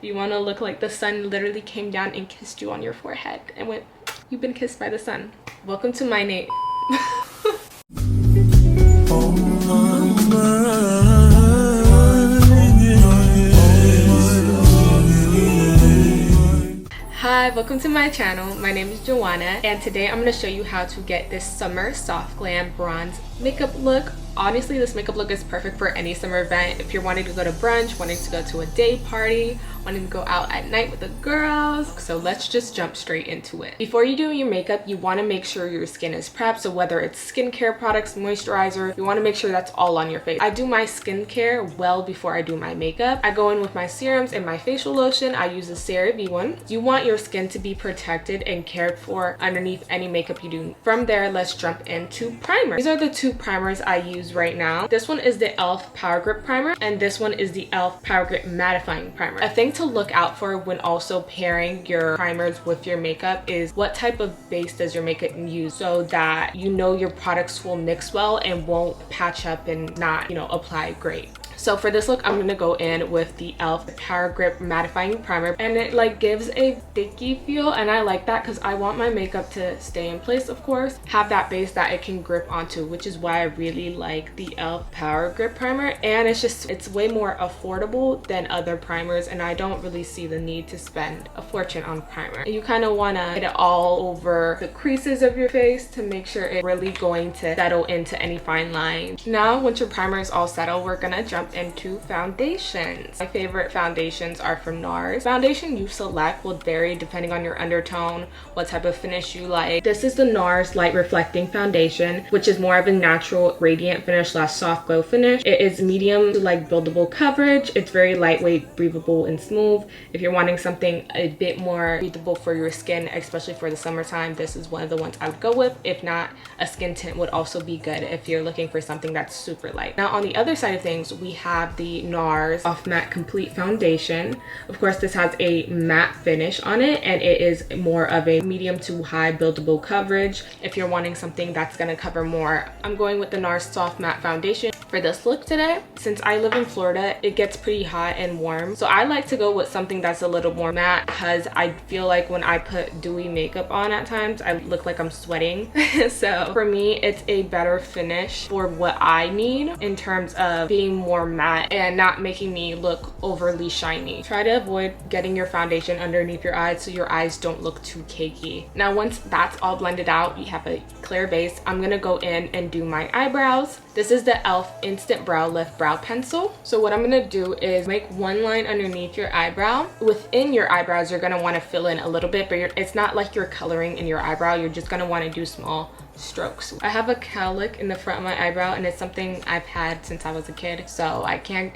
You want to look like the sun literally came down and kissed you on your forehead and went, you've been kissed by the sun. Welcome to my name. Hi, welcome to my channel. My name is Joanna, and today I'm going to show you how to get this summer soft glam bronze makeup look. Honestly, this makeup look is perfect for any summer event. If you're wanting to go to brunch, wanting to go to a day party, wanting to go out at night with the girls. So let's just jump straight into it. Before you do your makeup, you want to make sure your skin is prepped. So whether it's skincare products, moisturizer, you want to make sure that's all on your face. I do my skincare well before I do my makeup. I go in with my serums and my facial lotion. I use the CeraVe one. You want your skin to be protected and cared for underneath any makeup you do. From there, let's jump into primer. These are the two primers I use right now. This one is the e.l.f. Power Grip Primer, and this one is the e.l.f. Power Grip Mattifying Primer. A thing to look out for when also pairing your primers with your makeup is what type of base does your makeup use, so that you know your products will mix well and won't patch up and not, apply great. So for this look, I'm going to go in with the e.l.f. Power Grip Mattifying Primer, and it gives a sticky feel, and I like that because I want my makeup to stay in place, of course, have that base that it can grip onto, which is why I really like the e.l.f. Power Grip Primer. And it's way more affordable than other primers, and I don't really see the need to spend a fortune on primer. You kind of want to get it all over the creases of your face to make sure it's really going to settle into any fine lines. Now, once your primer is all settled, we're going to jump into foundations. My favorite foundations are from NARS. Foundation you select will vary depending on your undertone, what type of finish you like. This is the NARS Light Reflecting Foundation, which is more of a natural radiant finish / soft glow finish. It is medium to buildable coverage. It's very lightweight, breathable, and smooth. If you're wanting something a bit more breathable for your skin, especially for the summertime, this is one of the ones I would go with. If not, a skin tint would also be good if you're looking for something that's super light. Now, on the other side of things, we have the NARS Soft Matte Complete Foundation. Of course, this has a matte finish on it, and it is more of a medium to high buildable coverage. If you're wanting something that's going to cover more, I'm going with the NARS Soft Matte Foundation for this look today. Since I live in Florida, it gets pretty hot and warm, so I like to go with something that's a little more matte because I feel like when I put dewy makeup on at times, I look like I'm sweating. So for me, it's a better finish for what I need in terms of being more matte and not making me look overly shiny. Try to avoid getting your foundation underneath your eyes so your eyes don't look too cakey. Now, once that's all blended out, you have a clear base. I'm gonna go in and do my eyebrows. This is the e.l.f. Instant Brow Lift Brow Pencil. So what I'm gonna do is make one line underneath your eyebrow. Within your eyebrows, you're gonna wanna fill in a little bit, but it's not like you're coloring in your eyebrow. You're just gonna wanna do small strokes. I have a cowlick in the front of my eyebrow, and it's something I've had since I was a kid, so I can't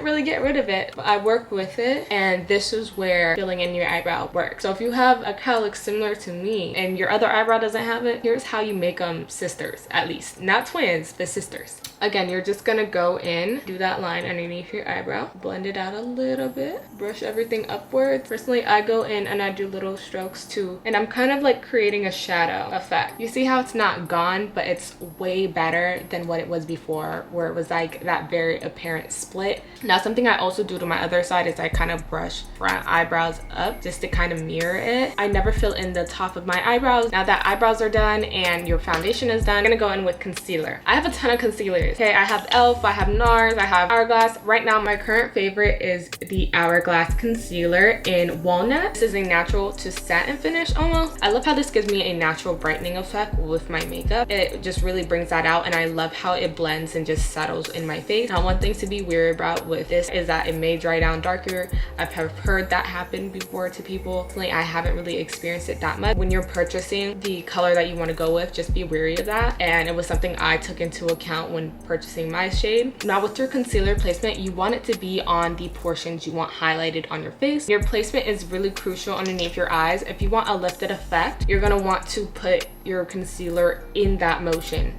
really get rid of it, but I work with it, and this is where filling in your eyebrow works. So if you have a cowlick similar to me and your other eyebrow doesn't have it, here's how you make them sisters, at least. Not twins, but sisters. Again, you're just gonna go in, do that line underneath your eyebrow, blend it out a little bit, brush everything upwards. Personally, I go in and I do little strokes too, and I'm kind of creating a shadow effect. You see how it's not gone, but it's way better than what it was before, where it was that very apparent split. Now, something I also do to my other side is I kind of brush front eyebrows up just to kind of mirror it. I never fill in the top of my eyebrows. Now that eyebrows are done and your foundation is done, I'm gonna go in with concealer. I have a ton of concealers. Okay, I have e.l.f., I have NARS, I have Hourglass. Right now, my current favorite is the Hourglass concealer in Walnut. This is a natural to satin finish almost. I love how this gives me a natural brightening effect with my makeup. It just really brings that out, and I love how it blends and just settles in my face. Now, one thing to be wary about with this is that it may dry down darker. I've heard that happen before to people. Personally, I haven't really experienced it that much. When you're purchasing the color that you want to go with, just be wary of that, and it was something I took into account when purchasing my shade. Now, with your concealer placement, you want it to be on the portions you want highlighted on your face. Your placement is really crucial underneath your eyes. If you want a lifted effect, you're going to want to put your concealer in that motion.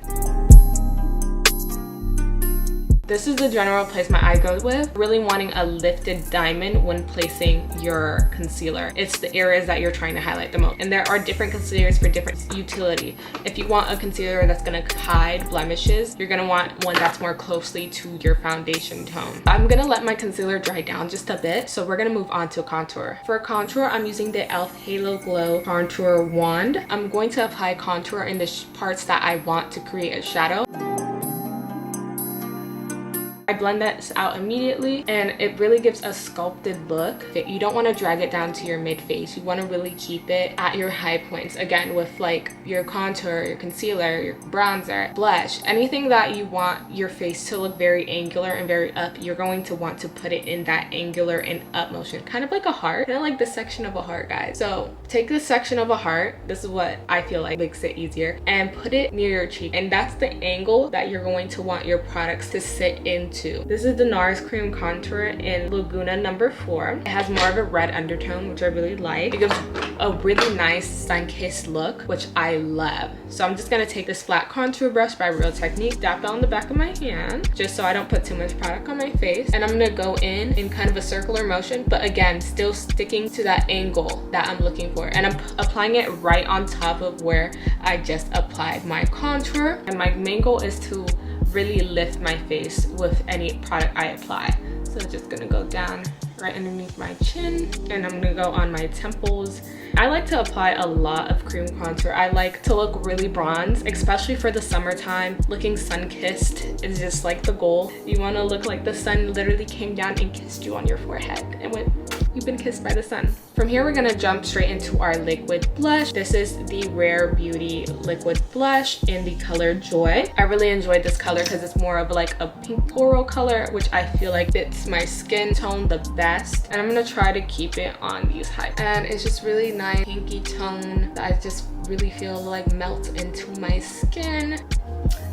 This is the general placement I go with. Really wanting a lifted diamond when placing your concealer. It's the areas that you're trying to highlight the most. And there are different concealers for different utility. If you want a concealer that's gonna hide blemishes, you're gonna want one that's more closely to your foundation tone. I'm gonna let my concealer dry down just a bit, so we're gonna move on to contour. For contour, I'm using the e.l.f. Halo Glow Contour Wand. I'm going to apply contour in the parts that I want to create a shadow. I blend that out immediately, and it really gives a sculpted look. You don't want to drag it down to your mid face. You want to really keep it at your high points. Again, with like your contour, your concealer, your bronzer, blush, anything that you want your face to look very angular and very up, you're going to want to put it in that angular and up motion, kind of like a heart, kind of like the section of a heart, guys. So take this section of a heart, this is what I feel like makes it easier, and put it near your cheek, and that's the angle that you're going to want your products to sit into. This is the NARS Cream Contour in Laguna number 4. It has more of a red undertone, which I really like. It gives a really nice sun-kissed look, which I love. So I'm just gonna take this flat contour brush by Real Technique, dab it on the back of my hand, just so I don't put too much product on my face. And I'm gonna go in kind of a circular motion, but again, still sticking to that angle that I'm looking for. And I'm applying it right on top of where I just applied my contour. And my main goal is to really lift my face with any product I apply. So just gonna go down right underneath my chin, and I'm gonna go on my temples. I like to apply a lot of cream contour. I like to look really bronze, especially for the summertime. Looking sun-kissed is just like the goal. You wanna look like the sun literally came down and kissed you on your forehead and went, you've been kissed by the sun. From here, we're gonna jump straight into our liquid blush. This is the Rare Beauty liquid blush in the color Joy. I really enjoyed this color because it's more of like a pink coral color, which I feel like fits my skin tone the best. And I'm gonna try to keep it on these high. And it's just really nice pinky tone that I just really feel like melts into my skin.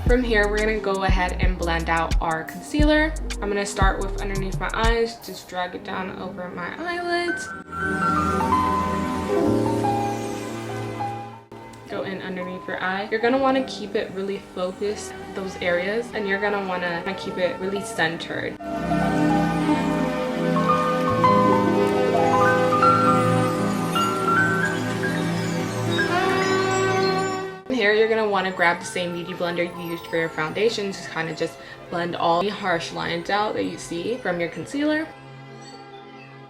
From here, we're gonna go ahead and blend out our concealer. I'm gonna start with underneath my eyes, just drag it down over my eyelids. Go in underneath your eye. You're gonna wanna keep it really focused, those areas, and you're gonna wanna keep it really centered. Here, you're gonna want to grab the same beauty blender you used for your foundation to kind of just blend all the harsh lines out that you see from your concealer.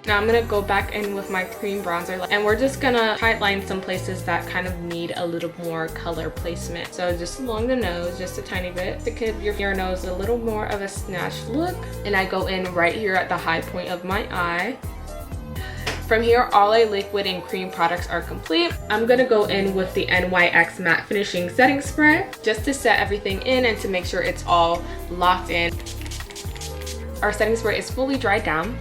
Now I'm gonna go back in with my cream bronzer, and we're just gonna highlight some places that kind of need a little more color placement. So just along the nose, just a tiny bit, to give your nose a little more of a snatched look. And I go in right here at the high point of my eye. From here, all our liquid and cream products are complete. I'm gonna go in with the NYX Matte Finishing Setting Spray just to set everything in and to make sure it's all locked in. Our setting spray is fully dried down.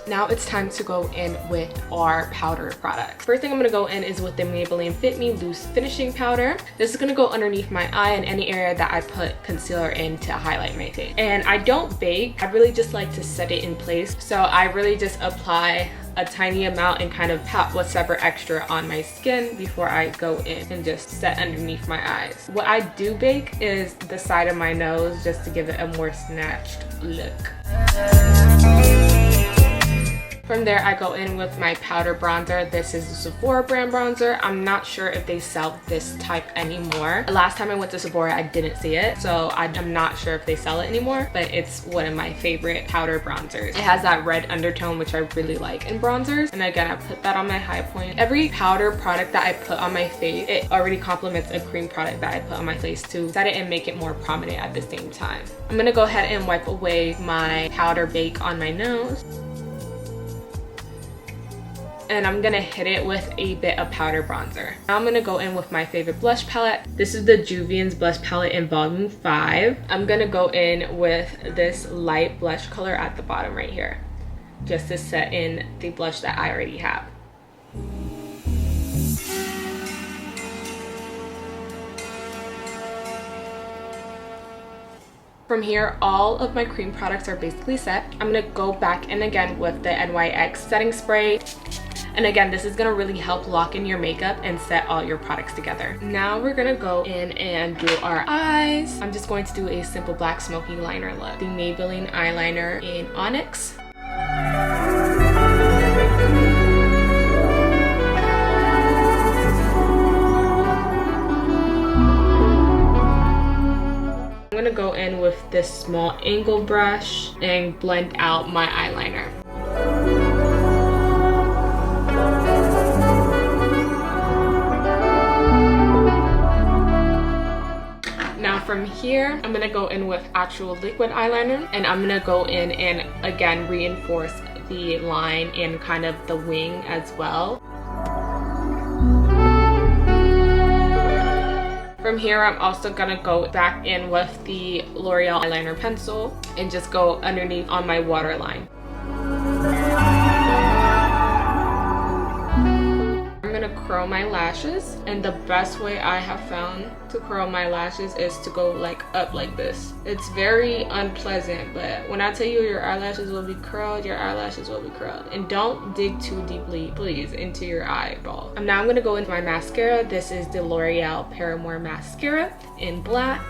Now it's time to go in with our powder product. First thing I'm gonna go in is with the Maybelline Fit Me Loose Finishing Powder. This is gonna go underneath my eye and any area that I put concealer in to highlight my face. And I don't bake, I really just like to set it in place. So I really just apply a tiny amount and kind of pat whatever extra on my skin before I go in and just set underneath my eyes. What I do bake is the side of my nose just to give it a more snatched look. From there, I go in with my powder bronzer. This is the Sephora brand bronzer. I'm not sure if they sell this type anymore. Last time I went to Sephora, I didn't see it, so I'm not sure if they sell it anymore, but it's one of my favorite powder bronzers. It has that red undertone, which I really like in bronzers. And again, I put that on my high point. Every powder product that I put on my face, it already complements a cream product that I put on my face to set it and make it more prominent at the same time. I'm gonna go ahead and wipe away my powder bake on my nose. And I'm gonna hit it with a bit of powder bronzer. Now I'm gonna go in with my favorite blush palette. This is the Juvia's blush palette in volume 5. I'm gonna go in with this light blush color at the bottom right here, just to set in the blush that I already have. From here, all of my cream products are basically set. I'm gonna go back in again with the NYX setting spray. And again, this is gonna really help lock in your makeup and set all your products together. Now we're gonna go in and do our eyes. I'm just going to do a simple black smoky liner look. The Maybelline eyeliner in Onyx. I'm gonna go in with this small angle brush and blend out my eyeliner. Now from here, I'm gonna go in with actual liquid eyeliner, and I'm gonna go in and again reinforce the line and kind of the wing as well. From here, I'm also gonna go back in with the L'Oreal eyeliner pencil and just go underneath on my waterline. I'm gonna curl my lashes, and the best way I have found to curl my lashes is to go like up like this. It's very unpleasant, but when I tell you your eyelashes will be curled, your eyelashes will be curled. And don't dig too deeply, please, into your eyeball. Now I'm gonna go into my mascara. This is the L'Oreal Paramore mascara in black.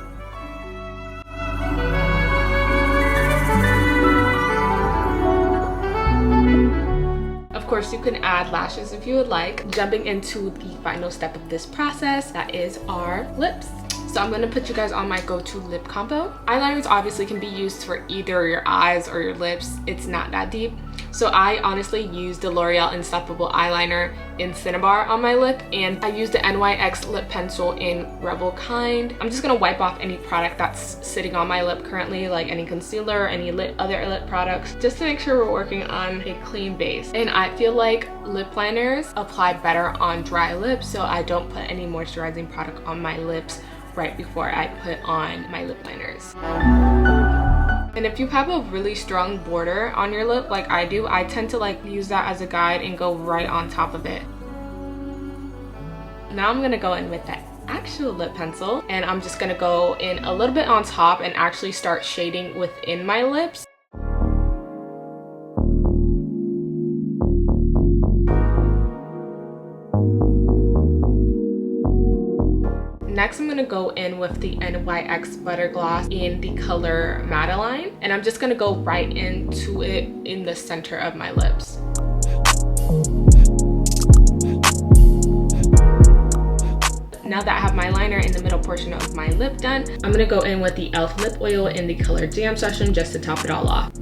Of course, you can add lashes if you would like. Jumping into the final step of this process, that is our lips. So I'm gonna put you guys on my go-to lip combo. Eyeliners obviously can be used for either your eyes or your lips. It's not that deep. So I honestly use the L'Oreal Unstoppable eyeliner in Cinnabar on my lip, and I use the NYX lip pencil in Rebel Kind. I'm just gonna wipe off any product that's sitting on my lip currently, like any concealer, any other lip products, just to make sure we're working on a clean base. And I feel like lip liners apply better on dry lips, so I don't put any moisturizing product on my lips right before I put on my lip liners. And if you have a really strong border on your lip like I do, I tend to like use that as a guide and go right on top of it. Now I'm gonna go in with that actual lip pencil, and I'm just gonna go in a little bit on top and actually start shading within my lips. Next, I'm gonna go in with the NYX Butter Gloss in the color Maybelline, and I'm just gonna go right into it in the center of my lips. Now that I have my liner in the middle portion of my lip done, I'm gonna go in with the e.l.f. lip oil in the color Jam Session just to top it all off.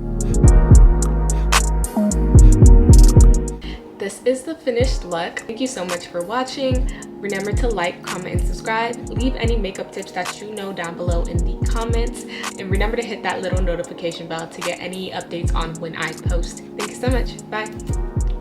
This is the finished look. Thank you so much for watching. Remember to like, comment, and subscribe. Leave any makeup tips that you know down below in the comments. And remember to hit that little notification bell to get any updates on when I post. Thank you so much. Bye.